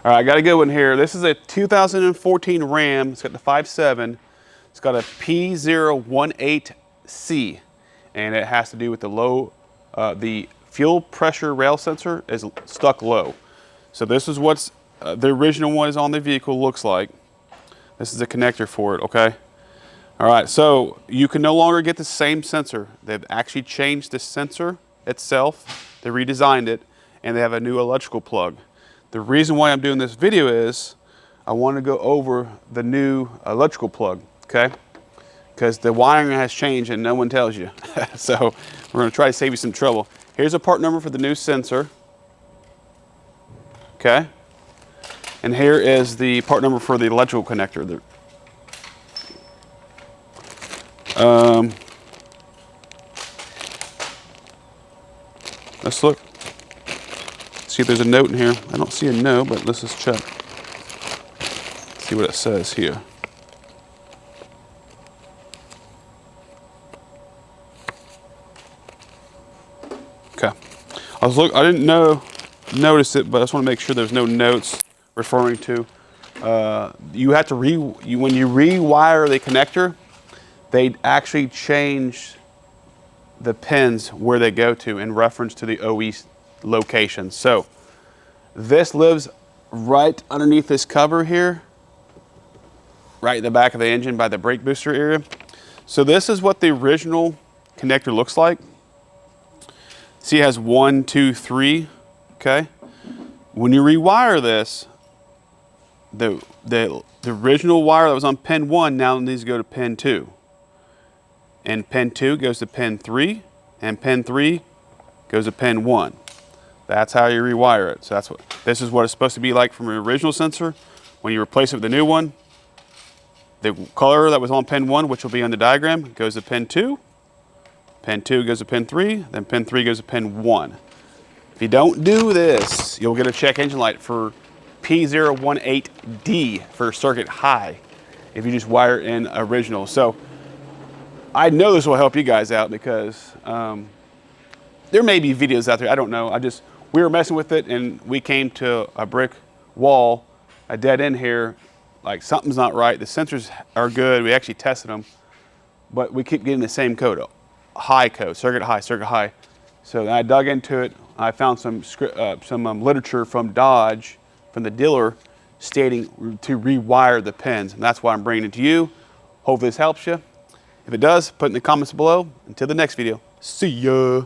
All right, I got a good one here. This is a 2014 Ram. It's got the 5.7. It's got a P018C, and it has to do with the fuel pressure rail sensor is stuck low. So this is what's the original one is on the vehicle looks like. This is a connector for it, okay? All right, so you can no longer get the same sensor. They've actually changed the sensor itself. They redesigned it, and they have a new electrical plug. The reason why I'm doing this video is I want to go over the new electrical plug, okay? Because the wiring has changed and no one tells you. So we're going to try to save you some trouble. Here's a part number for the new sensor, okay? And here is the part number for the electrical connector. Let's look. See if there's a note in here. I don't see a note, but let's just check. See what it says here. Okay. I didn't notice it, but I just want to make sure there's no notes referring to. You have to when you rewire the connector, they actually change the pins where they go to in reference to the OE location. So this lives right underneath this cover here, right in the back of the engine by the brake booster area. So this is what the original connector looks like. See, it has 1, 2, 3, okay? When you rewire this, the original wire that was on pin 1 now needs to go to pin 2. And pin 2 goes to pin 3, and pin 3 goes to pin 1. That's how you rewire it. So this is what it's supposed to be like from your original sensor. When you replace it with the new one, the color that was on pin 1, which will be on the diagram, goes to pin 2. Pin 2 goes to pin 3, then pin 3 goes to pin 1. If you don't do this, you'll get a check engine light for P018D for circuit high if you just wire it in original. So I know this will help you guys out because there may be videos out there, I don't know. We were messing with it and we came to a brick wall, a dead end here, like something's not right. The sensors are good, we actually tested them, but we keep getting the same code, high code, circuit high. So I dug into it, I found some literature from Dodge, from the dealer, stating to rewire the pins, and that's why I'm bringing it to you. Hopefully this helps you. If it does, put it in the comments below. Until the next video, see ya.